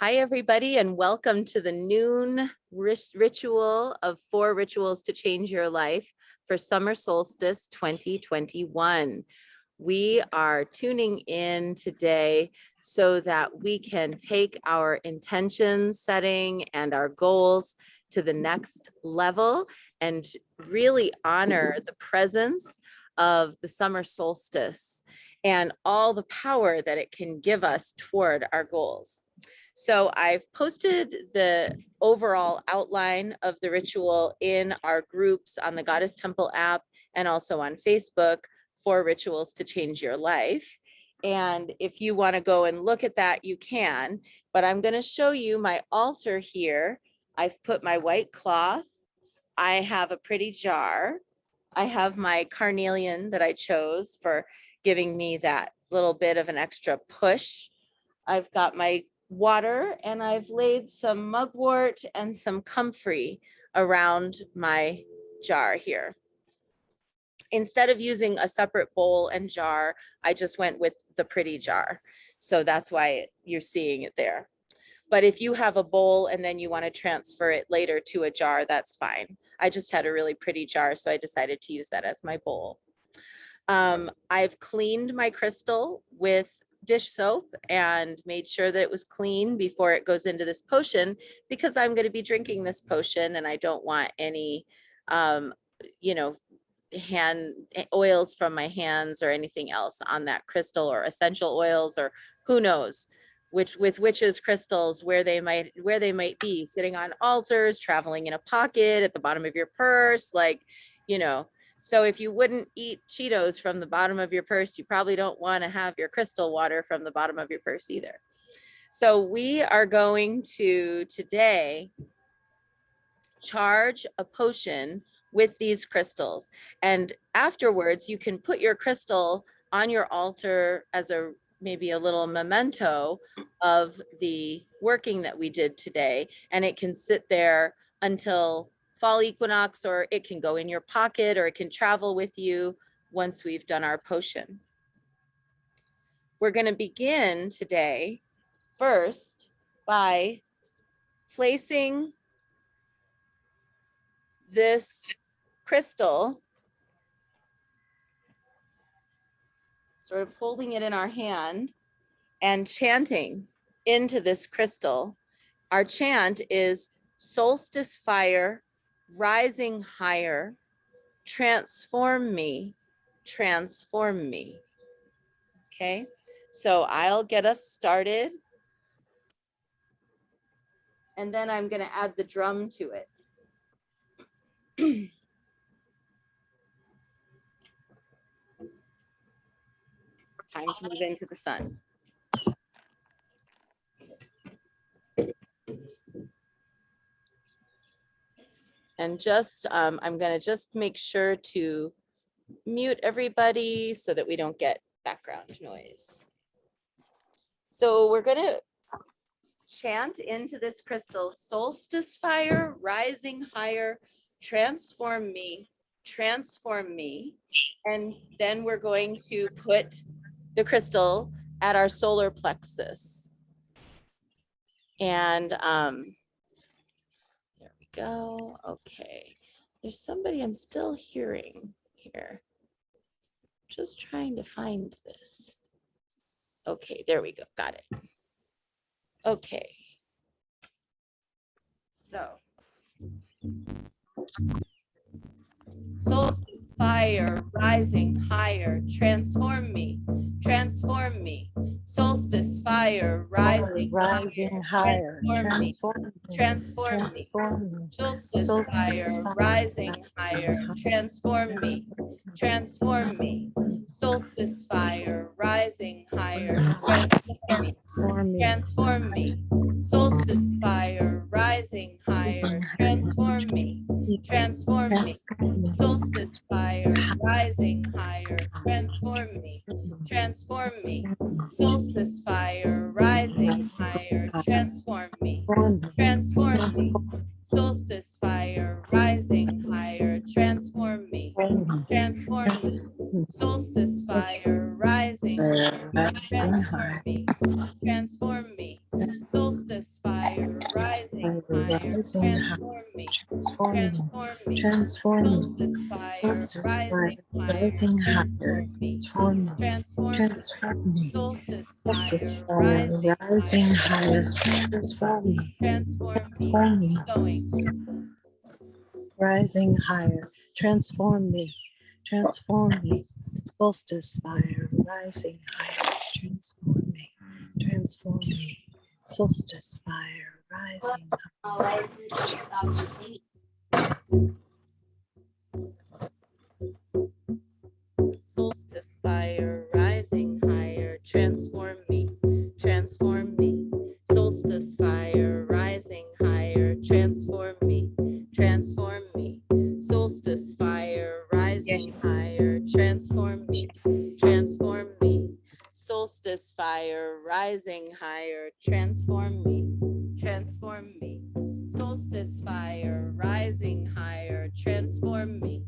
Hi, everybody, and welcome to the noon ritual of 4 rituals to change your life for summer solstice 2021. We are tuning in today so that we can take our intention setting and our goals to the next level and really honor the presence of the summer solstice and all the power that it can give us toward our goals. So I've posted the overall outline of the ritual in our groups on the Goddess Temple app and also on Facebook for rituals to change your life. And if you want to go and look at that, you can, but I'm going to show you my altar here. I've put my white cloth. I have a pretty jar. I have my carnelian that I chose for giving me that little bit of an extra push. I've got my water and I've laid some mugwort and some comfrey around my jar here. Instead of using a separate bowl and jar, I just went with the pretty jar. So that's why you're seeing it there. But if you have a bowl and then you want to transfer it later to a jar, that's fine. I just had a really pretty jar, so I decided to use that as my bowl. I've cleaned my crystal with dish soap and made sure that it was clean before it goes into this potion, because I'm going to be drinking this potion and I don't want any, hand oils from my hands or anything else on that crystal, or essential oils, or who knows with witches crystals, where they might be sitting on altars, traveling in a pocket at the bottom of your purse, so if you wouldn't eat Cheetos from the bottom of your purse, you probably don't want to have your crystal water from the bottom of your purse either. So we are going to today charge a potion with these crystals. And afterwards, you can put your crystal on your altar as maybe a little memento of the working that we did today. And it can sit there until fall equinox, or it can go in your pocket, or it can travel with you once we've done our potion. We're going to begin today first by placing this crystal, sort of holding it in our hand and chanting into this crystal. Our chant is solstice fire, rising higher, transform me, transform me. Okay, so I'll get us started. And then I'm going to add the drum to it. Time to move into the sun. And just, I'm going to just make sure to mute everybody so that we don't get background noise. So we're going to chant into this crystal, solstice fire, rising higher, transform me, transform me. And then we're going to put the crystal at our solar plexus. And there we go. Okay. There's somebody I'm still hearing here. Just trying to find this. Okay, there we go. Got it. Okay. So, solstice fire, rising higher, transform me, transform me. Solstice fire, rising higher, transform me, transform me. Solstice fire, rising higher, transform me, transform me. Solstice fire, rising higher, transform me, transform me. Solstice fire, rising higher, transform me, transform me. Solstice fire, rising higher, transform me, transform me. Solstice fire, rising higher, transform me, transform me. Solstice fire, rising higher, transform me, transform me. Solstice fire, rising higher, transform me, transform me. Solstice fire rising higher, rising high, transform me, transforming, transform me. transforming, Solstice fire solstice fire, rising higher, rising higher, transform me, transforming, transform me. transforming, Solstice solstice fire fire, rising rising higher, higher, transform me, transforming, transform me. transforming, Keep going. rising higher, transform me, transform me, solstice fire, rising higher, transform me, transform me, solstice fire, rising Solstice fire rising higher, transform me, transform me. Solstice fire rising higher, transform me, transform me. Solstice fire rising higher, transform me, transform me. Solstice fire rising higher, transform me, transform me. Solstice fire rising higher, transform me,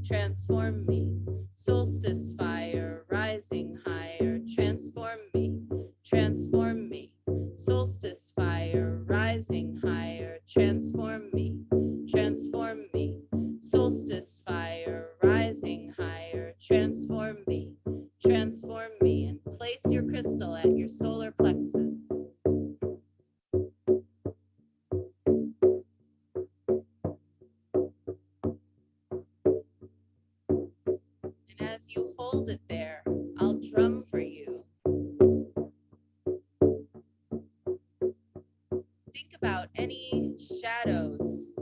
transform me. Solstice fire rising higher, transform me, transform me. Solstice fire rising higher, transform me, transform me. Solstice fire rising higher, transform me, transform me. And place your crystal at your solar plexus. And as you hold it there, I'll drum for you. Think about any shadows,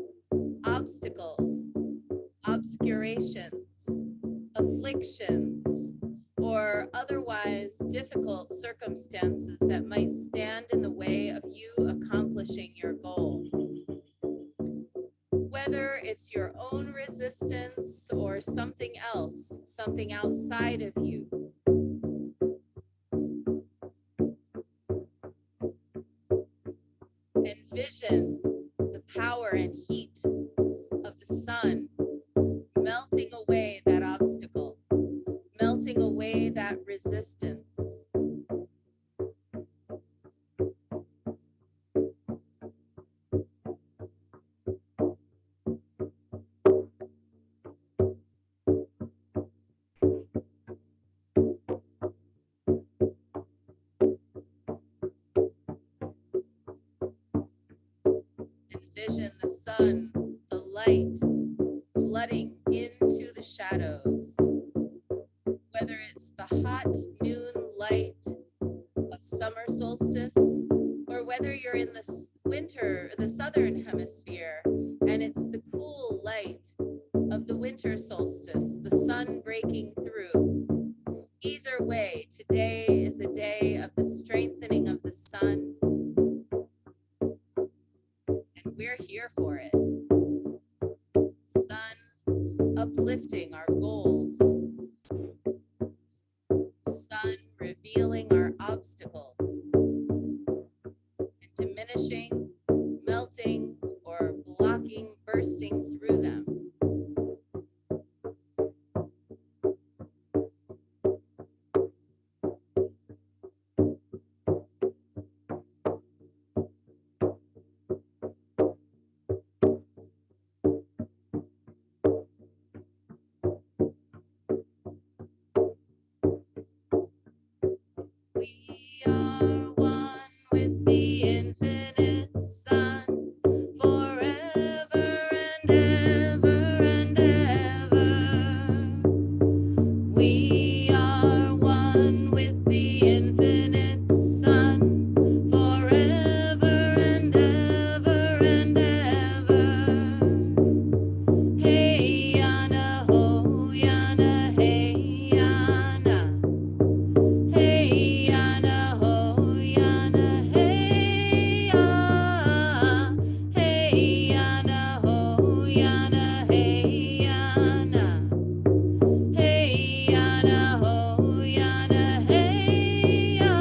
obstacles, obscurations, afflictions, or otherwise difficult circumstances that might stand in the way of you accomplishing your goal. Whether it's your own resistance or something else, something outside of you. Envision the power and heat of the sun melting away that obstacle, melting away that resistance. Envision the sun, the light, flooding into the shadows. Whether it's the hot noon light of summer solstice, or whether you're in the winter, the southern hemisphere, and it's the cool light of the winter solstice, the sun breaking through. Either way, today is a day of the strengthening of the sun, and we're here for it. Sun uplifting our goals, sun revealing our obstacles, and diminishing, melting, or blocking, bursting through them. We are one with the infinite sun, forever and ever and ever. We are one with the infinite sun, forever and ever and ever. Hey yana ho yana, hey yana. Hey yana ho yana, hey ya. Hey yana ho yana, hey yana. Hey yana ho yana, hey ya.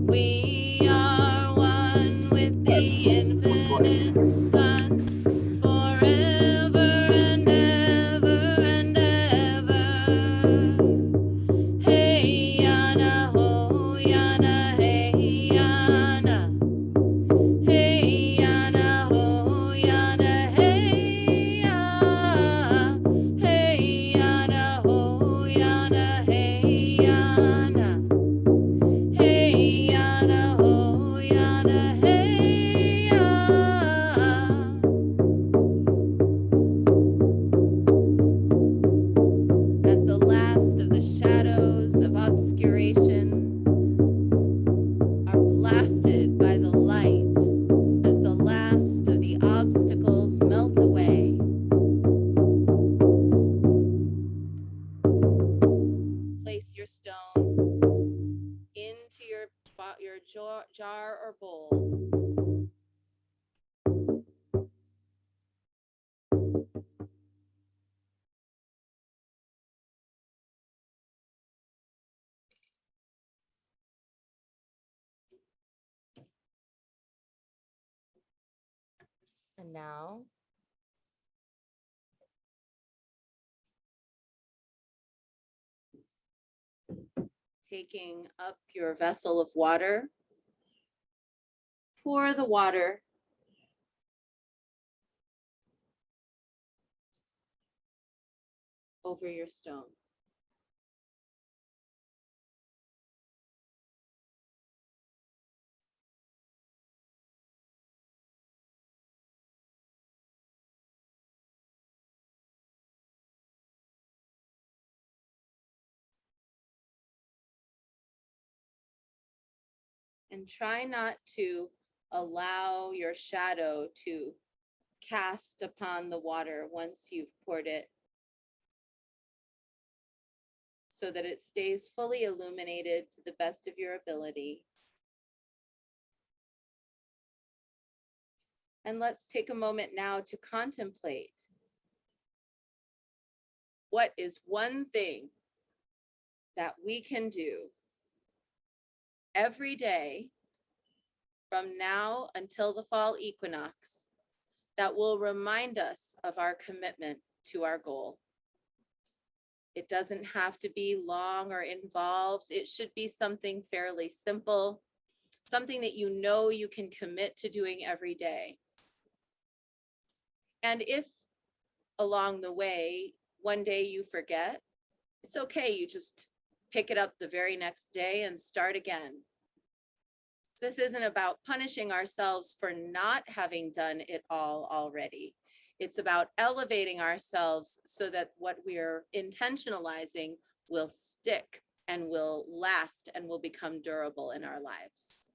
We are one with the infinite sun, forever and ever and ever. Hey Yana, ho Yana, hey Yana. Hey Yana, ho Yana, hey ya. Hey Yana, ho Yana, hey Yana. Hey Yana, ho Yana, hey ya. As the last of the shadows of obscuration are blasted by the light, as the last of the obstacles melt away, place your stone into your jar or bowl. And now, taking up your vessel of water, pour the water over your stone. And try not to allow your shadow to cast upon the water once you've poured it, so that it stays fully illuminated to the best of your ability. And let's take a moment now to contemplate, what is one thing that we can do every day from now until the fall equinox that will remind us of our commitment to our goal. It doesn't have to be long or involved. It should be something fairly simple, something that you know you can commit to doing every day. And if along the way, one day you forget, it's okay. You just pick it up the very next day and start again. This isn't about punishing ourselves for not having done it all already. It's about elevating ourselves so that what we're intentionalizing will stick and will last and will become durable in our lives.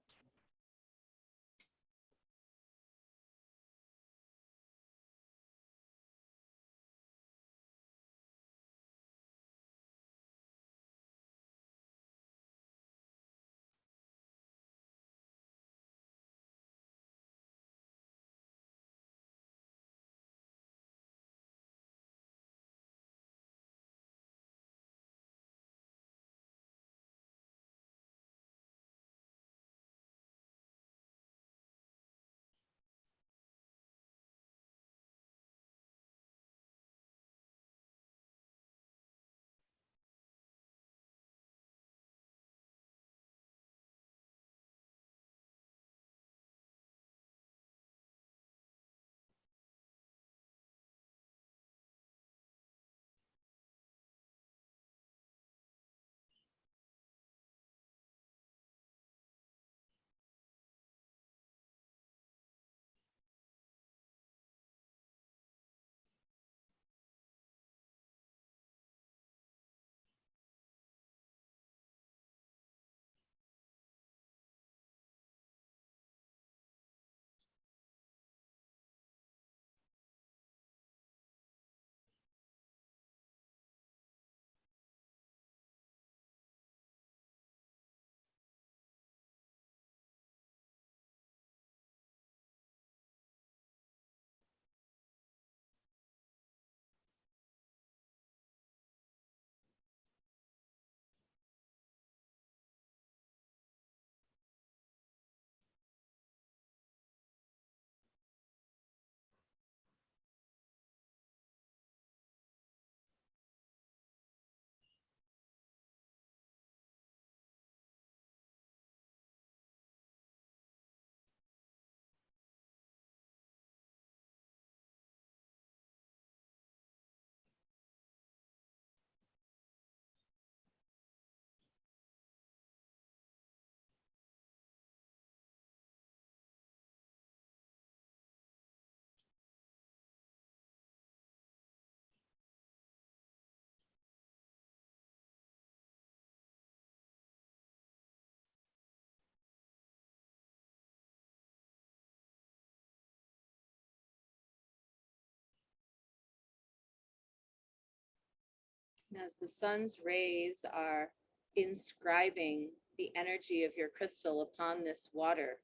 As the sun's rays are inscribing the energy of your crystal upon this water,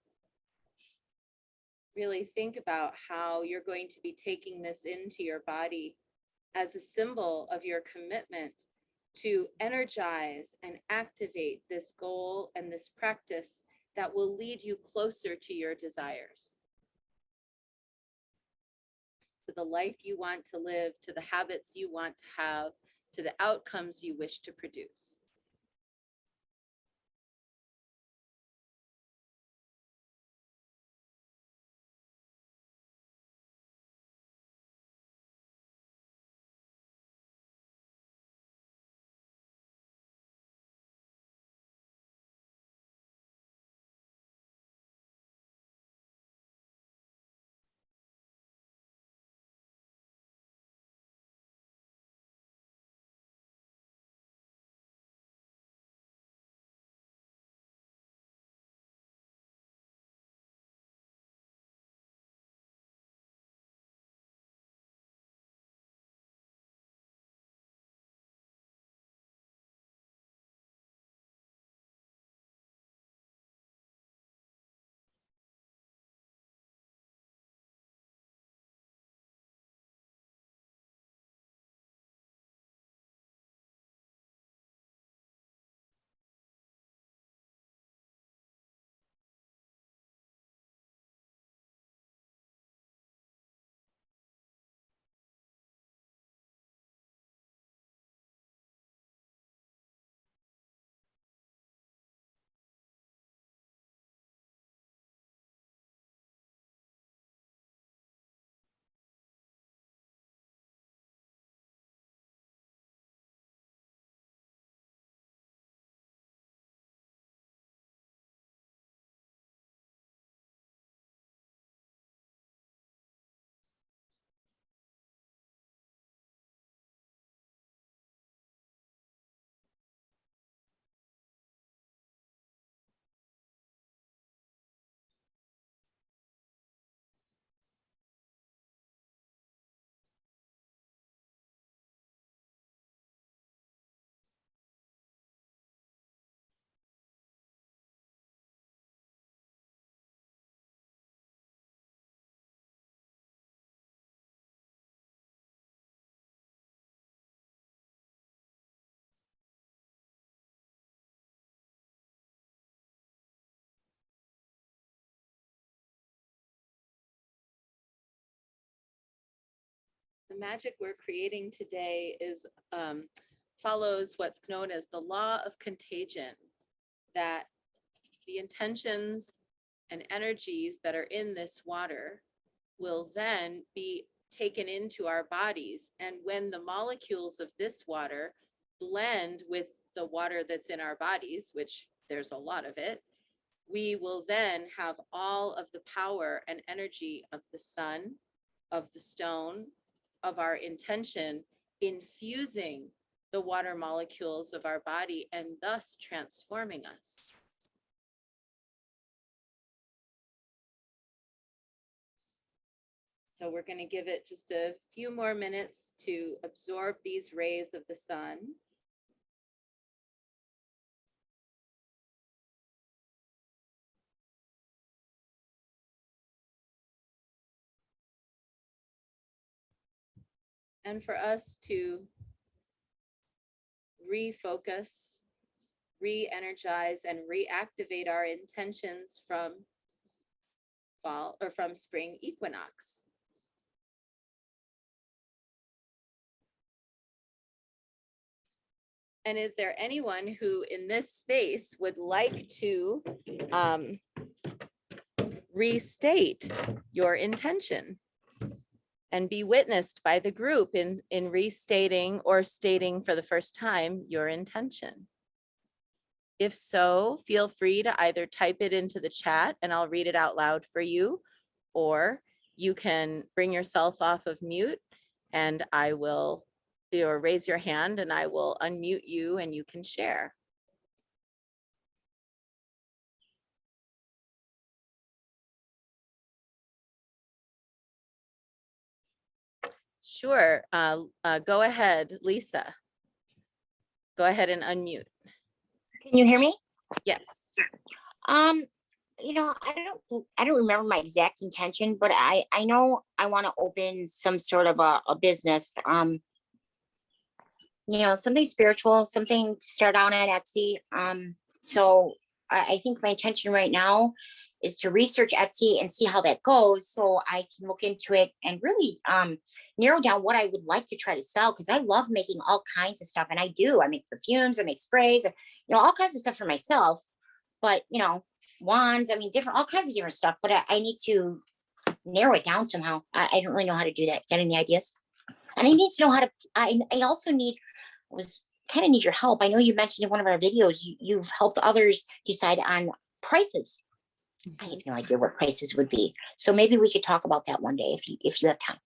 really think about how you're going to be taking this into your body as a symbol of your commitment to energize and activate this goal and this practice that will lead you closer to your desires, to the life you want to live, to the habits you want to have, to the outcomes you wish to produce. The magic we're creating today follows what's known as the law of contagion, that the intentions and energies that are in this water will then be taken into our bodies. And when the molecules of this water blend with the water that's in our bodies, which there's a lot of it, we will then have all of the power and energy of the sun, of the stone, of our intention, infusing the water molecules of our body and thus transforming us. So we're going to give it just a few more minutes to absorb these rays of the sun. And for us to refocus, re-energize, and reactivate our intentions from fall or from spring equinox. And is there anyone who in this space would like to restate your intention and be witnessed by the group in restating or stating for the first time your intention? If so, feel free to either type it into the chat and I'll read it out loud for you, or you can bring yourself off of mute and I will, or raise your hand and I will unmute you and you can share. Sure, go ahead, Lisa. Go ahead and unmute. Can you hear me? Yes. You know, I don't remember my exact intention, but I know I want to open some sort of a business. You know, something spiritual, something to start out at Etsy. So I think my intention right now is to research Etsy and see how that goes, so I can look into it and really narrow down what I would like to try to sell, because I love making all kinds of stuff, and I do. I make perfumes, I make sprays, you know, all kinds of stuff for myself. But you know, wands, I mean, different, all kinds of different stuff. But I need to narrow it down somehow. I don't really know how to do that. Got any ideas? And I need to know how to. I also need. Was kind of need your help. I know you mentioned in one of our videos you've helped others decide on prices. I have no idea what prices would be. So maybe we could talk about that one day if you have time.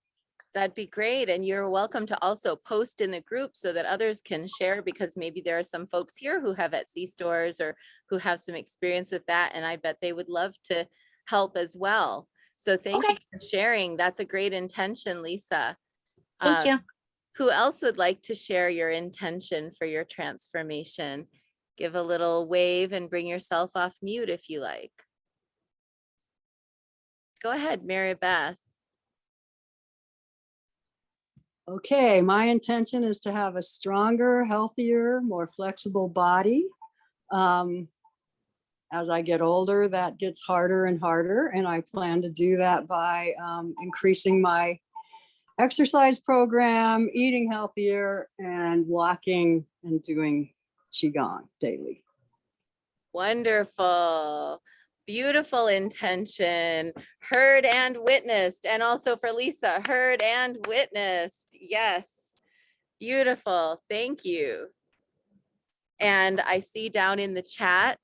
That'd be great. And you're welcome to also post in the group so that others can share, because maybe there are some folks here who have Etsy stores or who have some experience with that. And I bet they would love to help as well. So thank you for sharing. That's a great intention, Lisa. Thank you. Who else would like to share your intention for your transformation? Give a little wave and bring yourself off mute if you like. Go ahead, Mary Beth. Okay, my intention is to have a stronger, healthier, more flexible body. As I get older, that gets harder and harder, and I plan to do that by increasing my exercise program, eating healthier, and walking and doing Qigong daily. Wonderful. Beautiful intention. Heard and witnessed. And also for Lisa, heard and witnessed. Yes. Beautiful. Thank you. And I see down in the chat,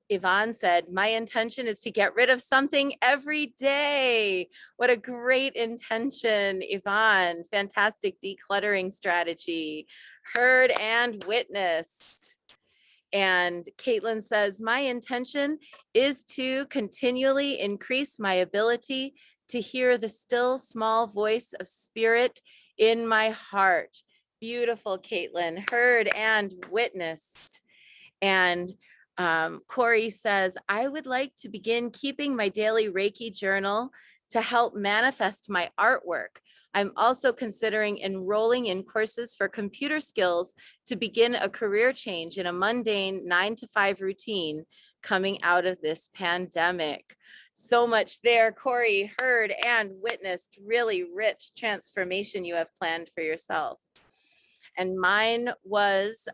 Yvonne said, my intention is to get rid of something every day. What a great intention, Yvonne. Fantastic decluttering strategy. Heard and witnessed. And Caitlin says, my intention is to continually increase my ability to hear the still small voice of spirit in my heart. Beautiful, Caitlin. Heard and witnessed. And Corey says, I would like to begin keeping my daily Reiki journal to help manifest my artwork. I'm also considering enrolling in courses for computer skills to begin a career change in a mundane 9-to-5 routine coming out of this pandemic. So much there, Corey. Heard and witnessed. Really rich transformation you have planned for yourself. And mine was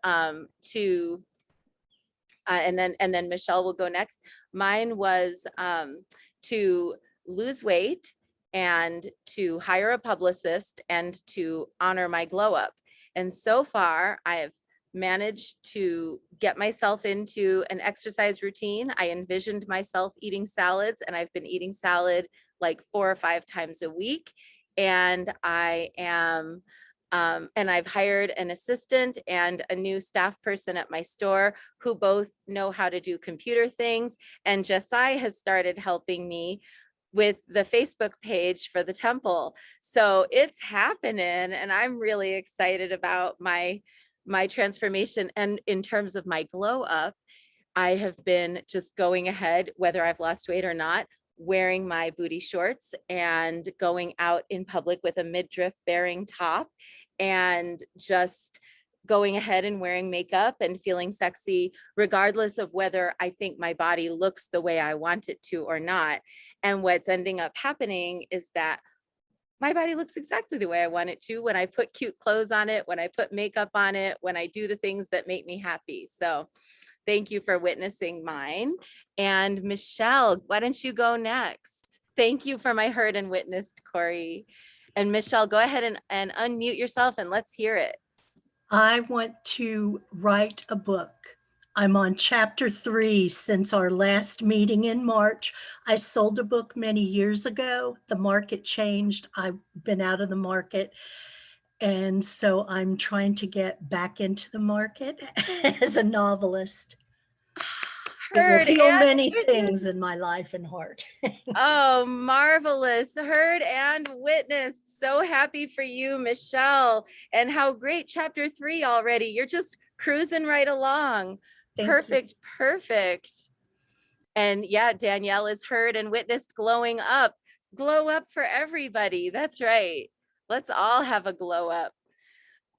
to and then Michelle will go next. Mine was to lose weight and to hire a publicist and to honor my glow up. And so far, I have managed to get myself into an exercise routine. I envisioned myself eating salads, and I've been eating salad like 4 or 5 times a week. And I am and I've hired an assistant and a new staff person at my store who both know how to do computer things. And Jessai has started helping me with the Facebook page for the temple. So it's happening, and I'm really excited about my transformation. And in terms of my glow up, I have been just going ahead, whether I've lost weight or not, wearing my booty shorts and going out in public with a midriff bearing top, and just going ahead and wearing makeup and feeling sexy, regardless of whether I think my body looks the way I want it to or not. And what's ending up happening is that my body looks exactly the way I want it to when I put cute clothes on it, when I put makeup on it, when I do the things that make me happy. So thank you for witnessing mine. And Michelle, why don't you go next? Thank you for my heard and witnessed, Corey. And Michelle, go ahead and unmute yourself and let's hear it. I want to write a book. I'm on chapter 3 since our last meeting in March. I sold a book many years ago. The market changed. I've been out of the market. And so I'm trying to get back into the market as a novelist. It will heard heal and many witnessed. things in my life and heart. Oh, marvelous. Heard and witnessed. So happy for you, Michelle. And how great chapter 3 already. You're just cruising right along. Thank you. Perfect, perfect. And yeah, Danielle is heard and witnessed glowing up. Glow up for everybody. That's right. Let's all have a glow up.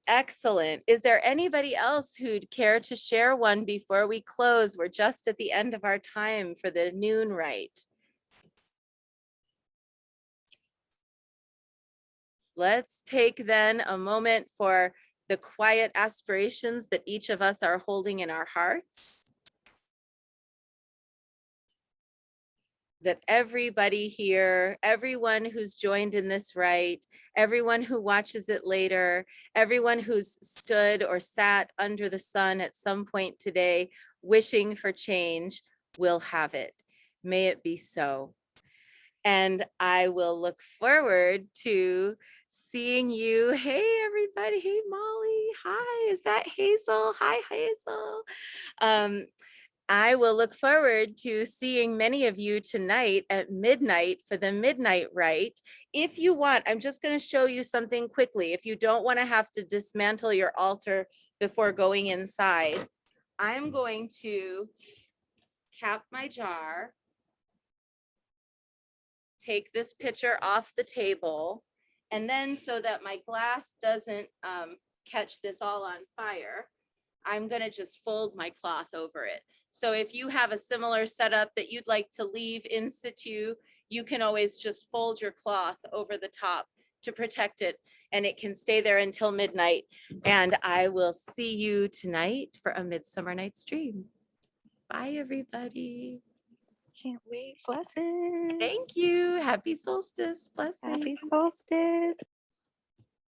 Excellent. Is there anybody else who'd care to share one before we close? We're just at the end of our time for the noon rite. Let's take then a moment for the quiet aspirations that each of us are holding in our hearts. That everybody here, everyone who's joined in this rite, everyone who watches it later, everyone who's stood or sat under the sun at some point today, wishing for change, will have it. May it be so. And I will look forward to seeing you. Hey, everybody. Hey, Molly. Hi, is that Hazel? Hi, Hazel. I will look forward to seeing many of you tonight at midnight for the midnight rite. If you want, I'm just going to show you something quickly. If you don't want to have to dismantle your altar before going inside, I'm going to cap my jar, take this pitcher off the table, and then so that my glass doesn't catch this all on fire, I'm going to just fold my cloth over it. So if you have a similar setup that you'd like to leave in situ, you can always just fold your cloth over the top to protect it, and it can stay there until midnight. And I will see you tonight for a Midsummer Night's Dream. Bye, everybody. Can't wait. Blessings. Thank you. Happy solstice. Blessings. Happy solstice.